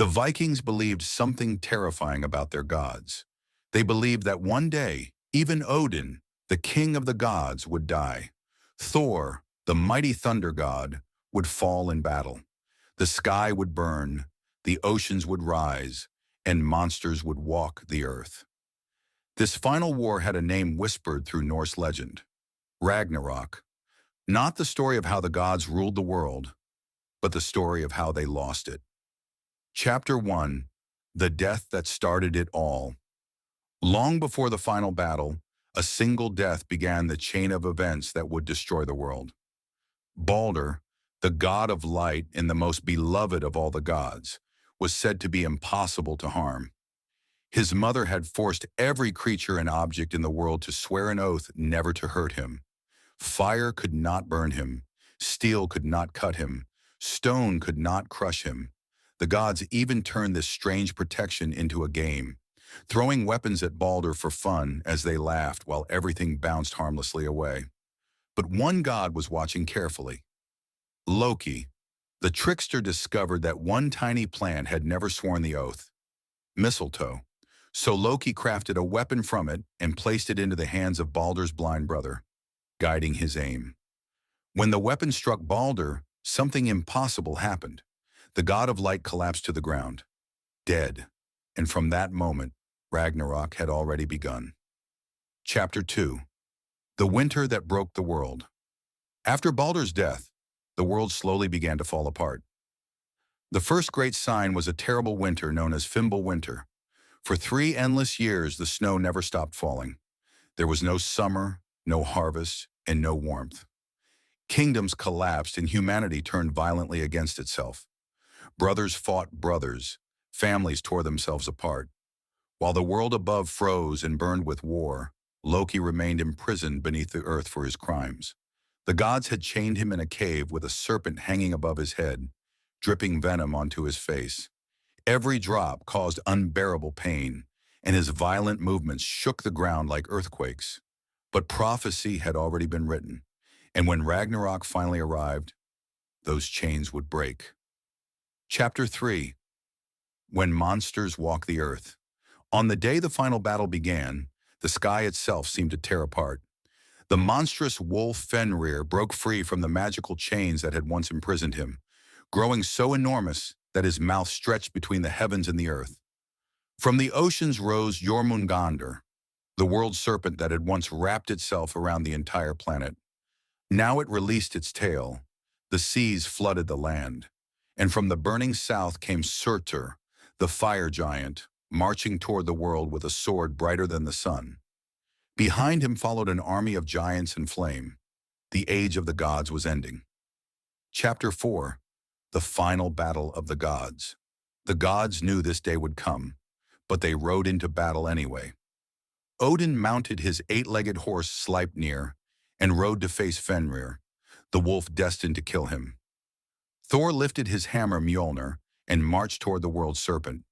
The Vikings believed something terrifying about their gods. They believed that one day, even Odin, the king of the gods, would die. Thor, the mighty thunder god, would fall in battle. The sky would burn, the oceans would rise, and monsters would walk the earth. This final war had a name whispered through Norse legend: Ragnarok. Not the story of how the gods ruled the world, but the story of how they lost it. Chapter 1: The Death That Started It All. Long before the final battle, a single death began the chain of events that would destroy the world. Baldur, the god of light and the most beloved of all the gods, was said to be impossible to harm. His mother had forced every creature and object in the world to swear an oath never to hurt him. Fire could not burn him, steel could not cut him, stone could not crush him. The gods even turned this strange protection into a game, throwing weapons at Baldur for fun as they laughed while everything bounced harmlessly away. But one god was watching carefully. Loki, the trickster, discovered that one tiny plant had never sworn the oath: mistletoe. So Loki crafted a weapon from it and placed it into the hands of Baldur's blind brother, guiding his aim. When the weapon struck Baldur, something impossible happened. The god of light collapsed to the ground, dead, and from that moment, Ragnarok had already begun. Chapter 2: The Winter That Broke the World. After Baldur's death, the world slowly began to fall apart. The first great sign was a terrible winter known as Fimbulwinter. For 3 endless years, the snow never stopped falling. There was no summer, no harvest, and no warmth. Kingdoms collapsed and humanity turned violently against itself. Brothers fought brothers, families tore themselves apart. While the world above froze and burned with war, Loki remained imprisoned beneath the earth for his crimes. The gods had chained him in a cave with a serpent hanging above his head, dripping venom onto his face. Every drop caused unbearable pain, and his violent movements shook the ground like earthquakes. But prophecy had already been written, and when Ragnarok finally arrived, those chains would break. Chapter 3: When Monsters Walk the Earth. On the day the final battle began, the sky itself seemed to tear apart. The monstrous wolf Fenrir broke free from the magical chains that had once imprisoned him, growing so enormous that his mouth stretched between the heavens and the earth. From the oceans rose Jörmungandr, the world serpent that had once wrapped itself around the entire planet. Now it released its tail. The seas flooded the land. And from the burning south came Surtur, the fire giant, marching toward the world with a sword brighter than the sun. Behind him followed an army of giants in flame. The age of the gods was ending. Chapter 4: The Final Battle of the Gods. The gods knew this day would come, but they rode into battle anyway. Odin mounted his 8-legged horse Sleipnir and rode to face Fenrir, the wolf destined to kill him. Thor lifted his hammer Mjolnir and marched toward the world serpent.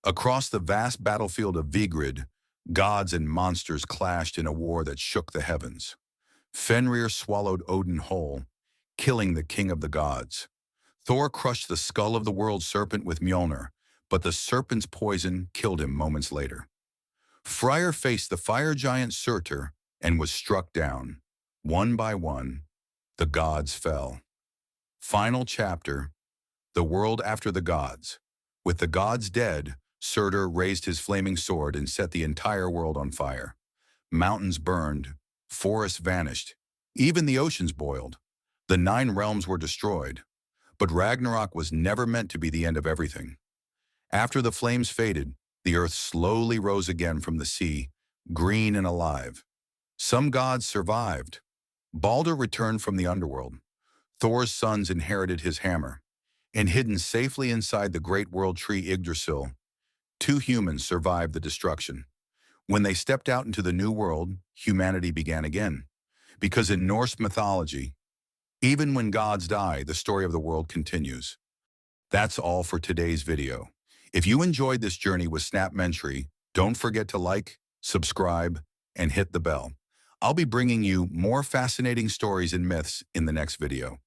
Across the vast battlefield of Vigrid, gods and monsters clashed in a war that shook the heavens. Fenrir swallowed Odin whole, killing the king of the gods. Thor crushed the skull of the world serpent with Mjolnir, but the serpent's poison killed him moments later. Freyr faced the fire giant Surtur and was struck down. One by one, the gods fell. Final chapter: The World After the Gods. With the gods dead, Surtur raised his flaming sword and set the entire world on fire. Mountains burned, forests vanished, even the oceans boiled. The 9 realms were destroyed. But Ragnarok was never meant to be the end of everything. After the flames faded, the earth slowly rose again from the sea, green and alive. Some gods survived. Baldur returned from the underworld. Thor's sons inherited his hammer. And hidden safely inside the great world tree Yggdrasil, 2 humans survived the destruction. When they stepped out into the new world, humanity began again. Because in Norse mythology, even when gods die, the story of the world continues. That's all for today's video. If you enjoyed this journey with Snapmentary, don't forget to like, subscribe, and hit the bell. I'll be bringing you more fascinating stories and myths in the next video.